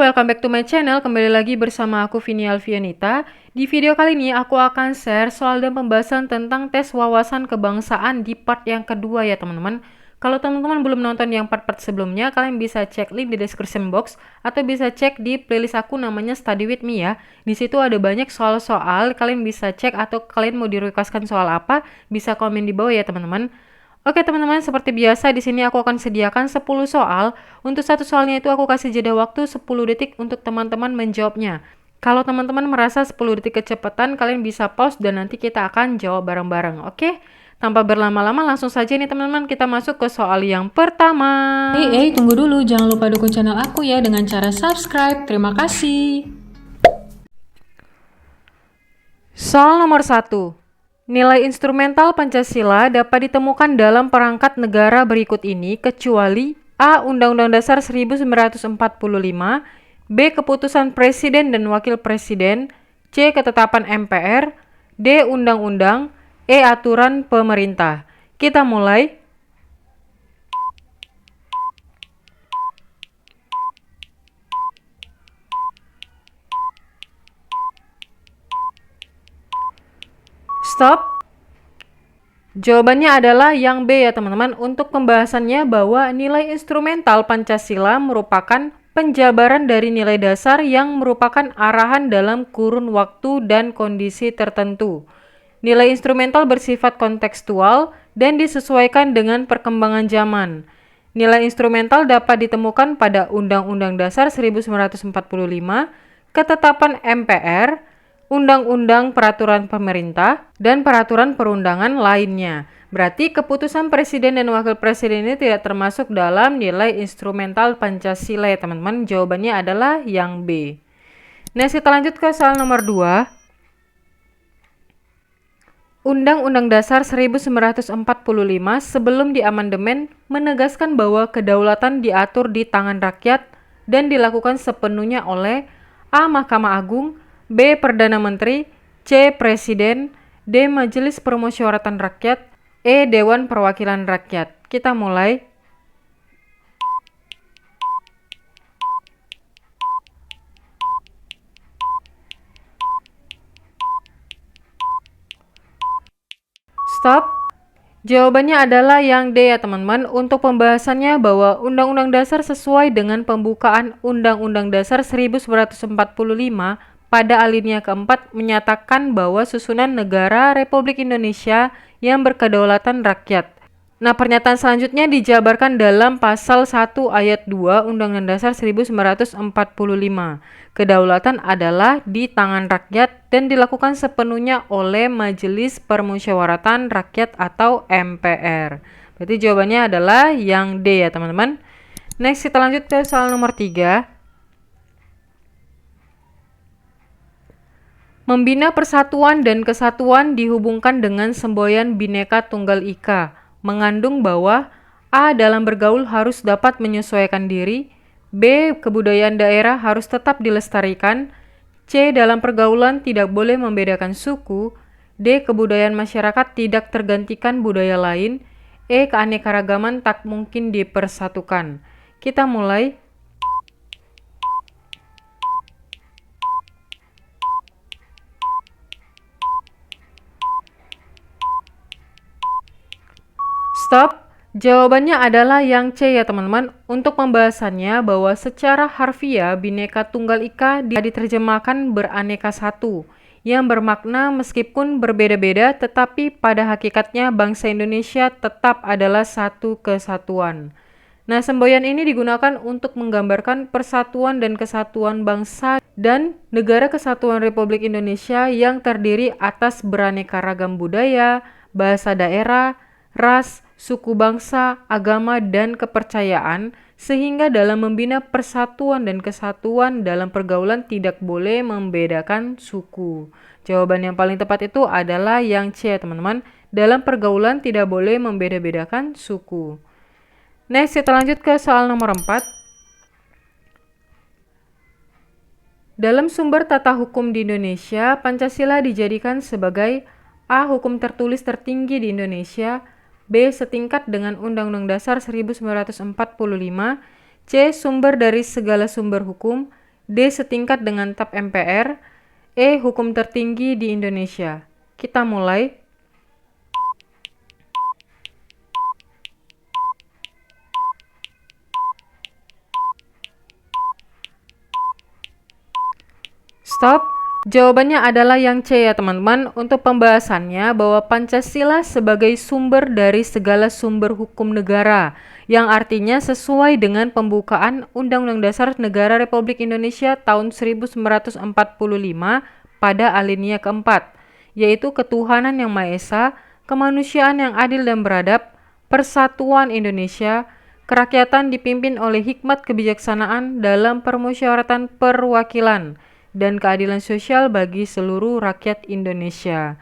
welcome back to my channel. Kembali lagi bersama aku Vini Alfianita. Di video kali ini aku akan share soal dan pembahasan tentang tes wawasan kebangsaan di part yang kedua ya teman-teman. Kalau teman-teman belum nonton yang part-part sebelumnya, kalian bisa cek link di description box atau bisa cek di playlist aku namanya Study With Me ya. Di situ ada banyak soal-soal, kalian bisa cek atau kalian mau di-requestkan soal apa, bisa komen di bawah ya teman-teman. Oke teman-teman, seperti biasa di sini aku akan sediakan 10 soal. Untuk satu soalnya itu aku kasih jeda waktu 10 detik untuk teman-teman menjawabnya. Kalau teman-teman merasa 10 detik kecepatan, kalian bisa pause dan nanti kita akan jawab bareng-bareng. Oke? Tanpa berlama-lama langsung saja nih teman-teman, kita masuk ke soal yang pertama. Tunggu dulu, jangan lupa dukung channel aku ya dengan cara subscribe. Terima kasih. Soal nomor 1. Nilai instrumental Pancasila dapat ditemukan dalam perangkat negara berikut ini kecuali A. Undang-Undang Dasar 1945, B. Keputusan Presiden dan Wakil Presiden, C. Ketetapan MPR, D. Undang-Undang, E. Aturan Pemerintah. Kita mulai. Stop. Jawabannya adalah yang B ya teman-teman. Untuk pembahasannya bahwa nilai instrumental Pancasila merupakan penjabaran dari nilai dasar yang merupakan arahan dalam kurun waktu dan kondisi tertentu. Nilai instrumental bersifat kontekstual dan disesuaikan dengan perkembangan zaman. Nilai instrumental dapat ditemukan pada Undang-Undang Dasar 1945, Ketetapan MPR, Undang-Undang Peraturan Pemerintah, dan peraturan perundangan lainnya. Berarti keputusan Presiden dan Wakil Presiden ini tidak termasuk dalam nilai instrumental Pancasila ya teman-teman. Jawabannya adalah yang B. Nah, kita lanjut ke soal nomor 2. Undang-Undang Dasar 1945 sebelum diamandemen menegaskan bahwa kedaulatan diatur di tangan rakyat dan dilakukan sepenuhnya oleh A. Mahkamah Agung, B. Perdana Menteri, C. Presiden, D. Majelis Permusyawaratan Rakyat, E. Dewan Perwakilan Rakyat. Kita mulai. Stop. Jawabannya adalah yang D ya teman-teman. Untuk pembahasannya bahwa Undang-Undang Dasar sesuai dengan pembukaan Undang-Undang Dasar 1945 pada alinea keempat menyatakan bahwa susunan negara Republik Indonesia yang berkedaulatan rakyat. Nah, pernyataan selanjutnya dijabarkan dalam pasal 1 ayat 2 Undang-Undang Dasar 1945. Kedaulatan adalah di tangan rakyat dan dilakukan sepenuhnya oleh Majelis Permusyawaratan Rakyat atau MPR. Berarti jawabannya adalah yang D ya teman-teman. Next kita lanjut ke soal nomor 3. Membina persatuan dan kesatuan dihubungkan dengan semboyan Bhinneka Tunggal Ika, mengandung bahwa A. Dalam bergaul harus dapat menyesuaikan diri, B. Kebudayaan daerah harus tetap dilestarikan, C. Dalam pergaulan tidak boleh membedakan suku, D. Kebudayaan masyarakat tidak tergantikan budaya lain, E. Keanekaragaman tak mungkin dipersatukan. Kita mulai. Stop. Jawabannya adalah yang C ya teman-teman. Untuk pembahasannya bahwa secara harfiah Bhinneka Tunggal Ika diterjemahkan beraneka satu, yang bermakna meskipun berbeda-beda tetapi pada hakikatnya bangsa Indonesia tetap adalah satu kesatuan. Nah, semboyan ini digunakan untuk menggambarkan persatuan dan kesatuan bangsa dan negara kesatuan Republik Indonesia yang terdiri atas beraneka ragam budaya, bahasa daerah, ras, suku bangsa, agama, dan kepercayaan, sehingga dalam membina persatuan dan kesatuan dalam pergaulan tidak boleh membedakan suku. Jawaban yang paling tepat itu adalah yang C, teman-teman. Dalam pergaulan tidak boleh membeda-bedakan suku. Next, kita lanjut ke soal nomor 4. Dalam sumber tata hukum di Indonesia, Pancasila dijadikan sebagai A. Hukum tertulis tertinggi di Indonesia, B. Setingkat dengan Undang-Undang Dasar 1945, C. Sumber dari segala sumber hukum, D. Setingkat dengan TAP MPR. E. Hukum tertinggi di Indonesia. Kita mulai. Stop. Jawabannya adalah yang C ya teman-teman. Untuk pembahasannya bahwa Pancasila sebagai sumber dari segala sumber hukum negara, yang artinya sesuai dengan pembukaan Undang-Undang Dasar Negara Republik Indonesia tahun 1945 pada alinea keempat, yaitu ketuhanan yang Maha Esa, kemanusiaan yang adil dan beradab, persatuan Indonesia, kerakyatan dipimpin oleh hikmat kebijaksanaan dalam permusyawaratan perwakilan, dan keadilan sosial bagi seluruh rakyat Indonesia.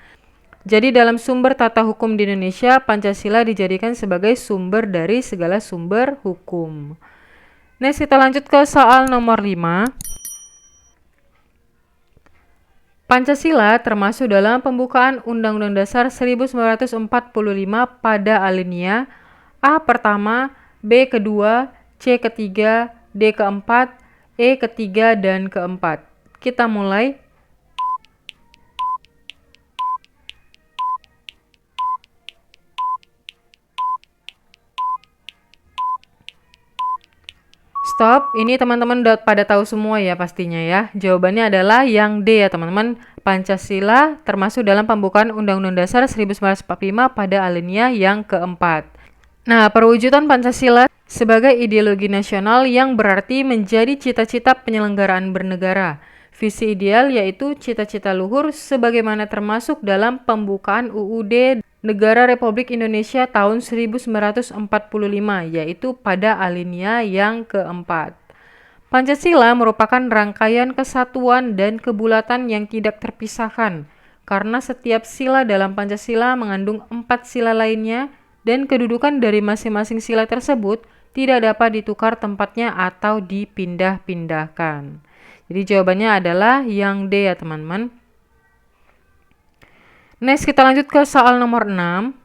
Jadi dalam sumber tata hukum di Indonesia, Pancasila dijadikan sebagai sumber dari segala sumber hukum. Next, kita lanjut ke soal nomor 5. Pancasila termasuk dalam pembukaan Undang-Undang Dasar 1945 pada alinea A pertama, B kedua, C ketiga, D keempat, E ketiga, dan keempat. Kita mulai. Stop, ini teman-teman udah pada tahu semua ya pastinya ya. Jawabannya adalah yang D ya teman-teman. Pancasila termasuk dalam pembukaan Undang-Undang Dasar 1945 pada alinea yang keempat. Nah, perwujudan Pancasila sebagai ideologi nasional yang berarti menjadi cita-cita penyelenggaraan bernegara. Visi ideal yaitu cita-cita luhur sebagaimana termasuk dalam pembukaan UUD Negara Republik Indonesia tahun 1945, yaitu pada alinea yang keempat. Pancasila merupakan rangkaian kesatuan dan kebulatan yang tidak terpisahkan, karena setiap sila dalam Pancasila mengandung 4 sila lainnya dan kedudukan dari masing-masing sila tersebut tidak dapat ditukar tempatnya atau dipindah-pindahkan. Jadi jawabannya adalah yang D ya teman-teman. Next, kita lanjut ke soal nomor 6.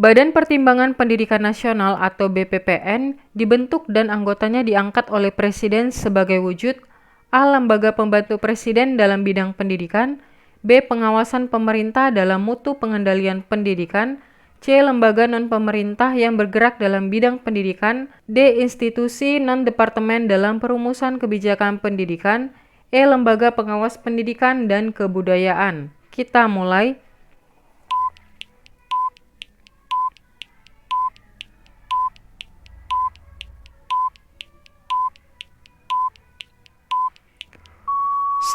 Badan Pertimbangan Pendidikan Nasional atau BPPN dibentuk dan anggotanya diangkat oleh Presiden sebagai wujud A. Lembaga pembantu Presiden dalam bidang pendidikan, B. Pengawasan pemerintah dalam mutu pengendalian pendidikan, C. Lembaga non-pemerintah yang bergerak dalam bidang pendidikan, D. Institusi non-departemen dalam perumusan kebijakan pendidikan, E. Lembaga pengawas pendidikan dan kebudayaan. Kita mulai.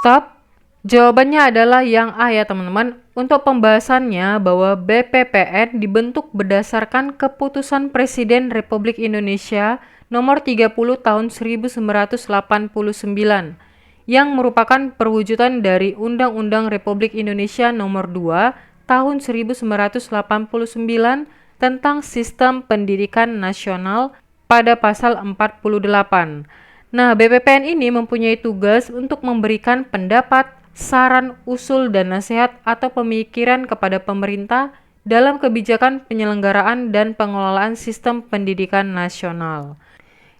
Stop. Jawabannya adalah yang A ya teman-teman. Untuk pembahasannya bahwa BPPN dibentuk berdasarkan Keputusan Presiden Republik Indonesia Nomor 30 Tahun 1989 yang merupakan perwujudan dari Undang-Undang Republik Indonesia Nomor 2 Tahun 1989 tentang Sistem Pendidikan Nasional pada pasal 48. Nah, BPPN ini mempunyai tugas untuk memberikan pendapat, saran, usul, dan nasihat atau pemikiran kepada pemerintah dalam kebijakan penyelenggaraan dan pengelolaan sistem pendidikan nasional.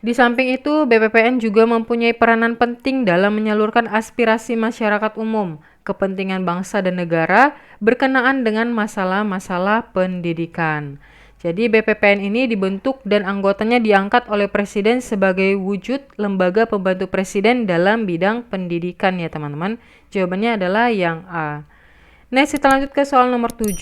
Di samping itu, BPPN juga mempunyai peranan penting dalam menyalurkan aspirasi masyarakat umum, kepentingan bangsa dan negara berkenaan dengan masalah-masalah pendidikan. Jadi BPPN ini dibentuk dan anggotanya diangkat oleh Presiden sebagai wujud lembaga pembantu Presiden dalam bidang pendidikan ya teman-teman. Jawabannya adalah yang A. Next, kita lanjut ke soal nomor 7.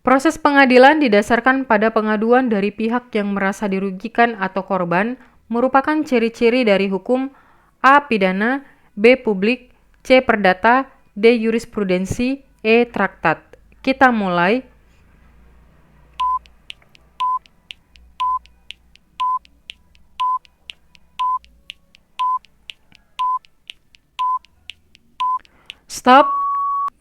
Proses pengadilan didasarkan pada pengaduan dari pihak yang merasa dirugikan atau korban merupakan ciri-ciri dari hukum A. Pidana, B. Publik, C. Perdata, D. Jurisprudensi, E. Traktat. Kita mulai. Stop.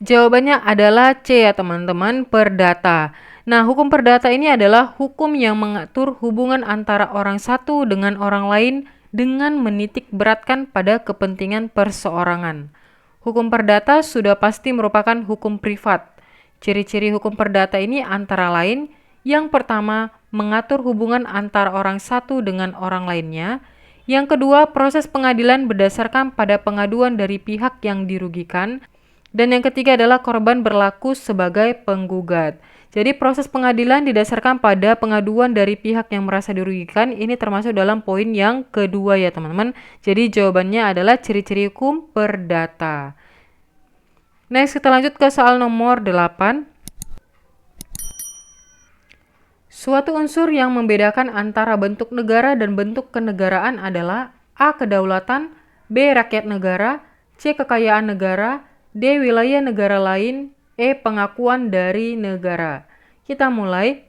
Jawabannya adalah C ya teman-teman, perdata. Nah, hukum perdata ini adalah hukum yang mengatur hubungan antara orang satu dengan orang lain dengan menitik beratkan pada kepentingan perseorangan. Hukum perdata sudah pasti merupakan hukum privat. Ciri-ciri hukum perdata ini antara lain, yang pertama, mengatur hubungan antar orang satu dengan orang lainnya. Yang kedua, proses pengadilan berdasarkan pada pengaduan dari pihak yang dirugikan. Dan yang ketiga adalah korban berlaku sebagai penggugat. Jadi proses pengadilan didasarkan pada pengaduan dari pihak yang merasa dirugikan. Ini termasuk dalam poin yang kedua ya teman-teman. Jadi jawabannya adalah ciri-ciri hukum perdata. Next, kita lanjut ke soal nomor 8. Suatu unsur yang membedakan antara bentuk negara dan bentuk kenegaraan adalah A. Kedaulatan, B. Rakyat negara, C. Kekayaan negara, D. Wilayah negara lain, E. Pengakuan dari negara. Kita mulai.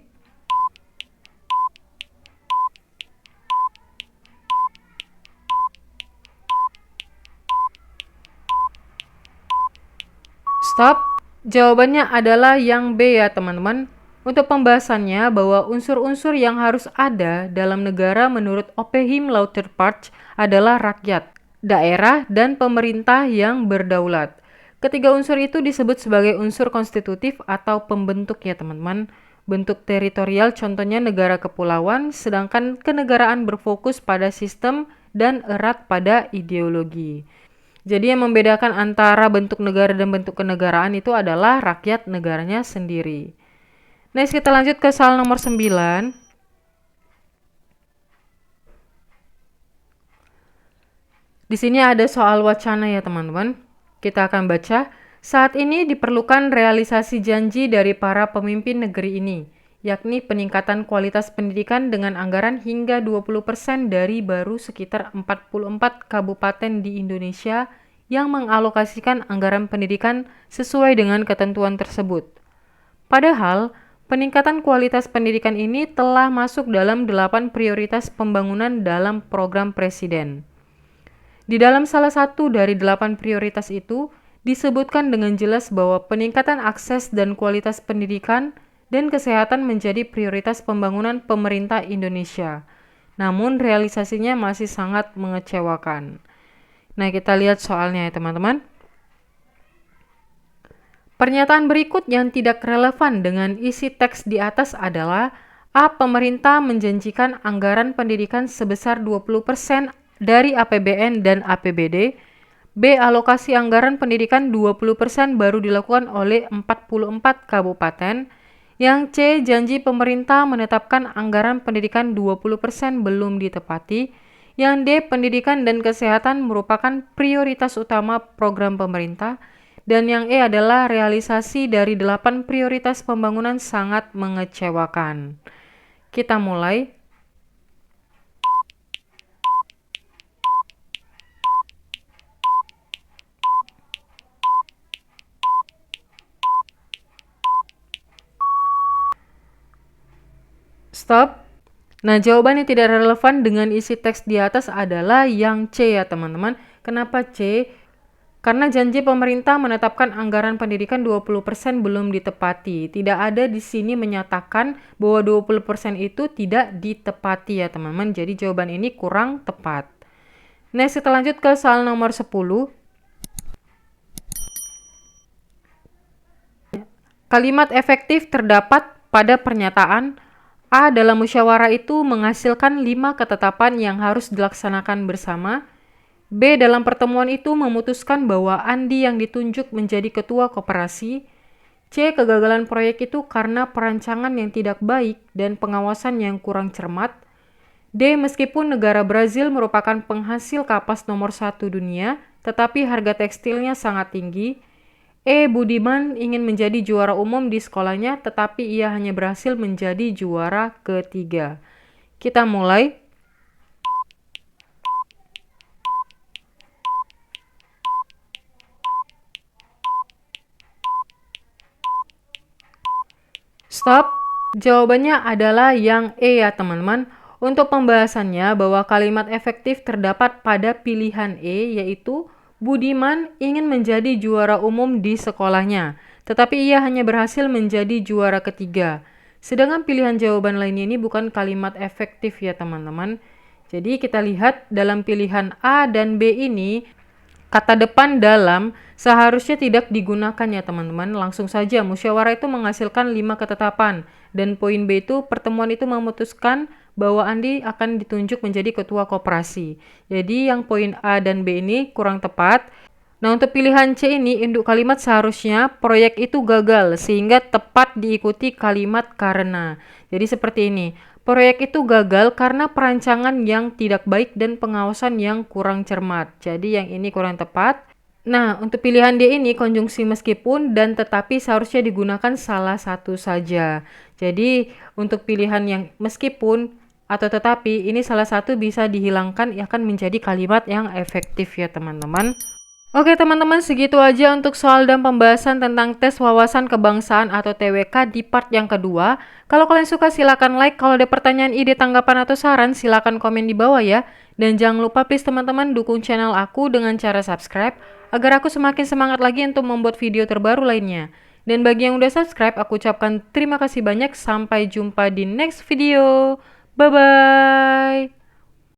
Stop. Jawabannya adalah yang B ya teman-teman. Untuk pembahasannya bahwa unsur-unsur yang harus ada dalam negara menurut Oppheim Lauterpacht adalah rakyat, daerah, dan pemerintah yang berdaulat. Ketiga unsur itu disebut sebagai unsur konstitutif atau pembentuk ya teman-teman. Bentuk teritorial contohnya negara kepulauan, sedangkan kenegaraan berfokus pada sistem dan erat pada ideologi. Jadi yang membedakan antara bentuk negara dan bentuk kenegaraan itu adalah rakyat negaranya sendiri. Next, kita lanjut ke soal nomor 9. Di sini ada soal wacana ya teman-teman. Kita akan baca. Saat ini diperlukan realisasi janji dari para pemimpin negeri ini, yakni peningkatan kualitas pendidikan dengan anggaran hingga 20% dari baru sekitar 44 kabupaten di Indonesia yang mengalokasikan anggaran pendidikan sesuai dengan ketentuan tersebut. Padahal, peningkatan kualitas pendidikan ini telah masuk dalam 8 prioritas pembangunan dalam program Presiden. Di dalam salah satu dari 8 prioritas itu, disebutkan dengan jelas bahwa peningkatan akses dan kualitas pendidikan dan kesehatan menjadi prioritas pembangunan pemerintah Indonesia. Namun realisasinya masih sangat mengecewakan. Nah, kita lihat soalnya ya teman-teman. Pernyataan berikut yang tidak relevan dengan isi teks di atas adalah A. Pemerintah menjanjikan anggaran pendidikan sebesar 20% dari APBN dan APBD. B. Alokasi anggaran pendidikan 20% baru dilakukan oleh 44 kabupaten. Yang C. Janji pemerintah menetapkan anggaran pendidikan 20% belum ditepati. Yang D. Pendidikan dan kesehatan merupakan prioritas utama program pemerintah. Dan yang E adalah realisasi dari 8 prioritas pembangunan sangat mengecewakan. Kita mulai. Stop. Nah, jawaban yang tidak relevan dengan isi teks di atas adalah yang C ya teman-teman. Kenapa C? Karena janji pemerintah menetapkan anggaran pendidikan 20% belum ditepati. Tidak ada di sini menyatakan bahwa 20% itu tidak ditepati ya teman-teman. Jadi jawaban ini kurang tepat. Next, kita lanjut ke soal nomor 10. Kalimat efektif terdapat pada pernyataan A. Dalam musyawarah itu menghasilkan 5 ketetapan yang harus dilaksanakan bersama. B. Dalam pertemuan itu memutuskan bahwa Andi yang ditunjuk menjadi ketua koperasi. C. Kegagalan proyek itu karena perancangan yang tidak baik dan pengawasan yang kurang cermat. D. Meskipun negara Brazil merupakan penghasil kapas nomor 1 dunia, tetapi harga tekstilnya sangat tinggi. E. Budiman ingin menjadi juara umum di sekolahnya, tetapi ia hanya berhasil menjadi juara ketiga. Kita mulai. Stop. Jawabannya adalah yang E ya teman-teman. Untuk pembahasannya bahwa kalimat efektif terdapat pada pilihan E, yaitu Budiman ingin menjadi juara umum di sekolahnya, tetapi ia hanya berhasil menjadi juara ketiga. Sedangkan pilihan jawaban lainnya ini bukan kalimat efektif ya teman-teman. Jadi kita lihat dalam pilihan A dan B ini, kata depan dalam seharusnya tidak digunakan ya teman-teman. Langsung saja, musyawarah itu menghasilkan 5 ketetapan. Dan poin B itu, pertemuan itu memutuskan bahwa Andi akan ditunjuk menjadi ketua koperasi. Jadi yang poin A dan B ini kurang tepat. Nah, untuk pilihan C ini, induk kalimat seharusnya proyek itu gagal, sehingga tepat diikuti kalimat karena. Jadi seperti ini, proyek itu gagal karena perancangan yang tidak baik dan pengawasan yang kurang cermat. Jadi yang ini kurang tepat. Nah, untuk pilihan D ini, konjungsi meskipun dan tetapi seharusnya digunakan salah satu saja. Jadi, untuk pilihan yang meskipun atau tetapi, ini salah satu bisa dihilangkan, akan menjadi kalimat yang efektif ya teman-teman. Oke teman-teman, segitu aja untuk soal dan pembahasan tentang tes wawasan kebangsaan atau TWK di part yang kedua. Kalau kalian suka silakan like, kalau ada pertanyaan, ide, tanggapan, atau saran silakan komen di bawah ya. Dan jangan lupa please teman-teman dukung channel aku dengan cara subscribe, agar aku semakin semangat lagi untuk membuat video terbaru lainnya. Dan bagi yang udah subscribe, aku ucapkan terima kasih banyak, sampai jumpa di next video. Bye-bye!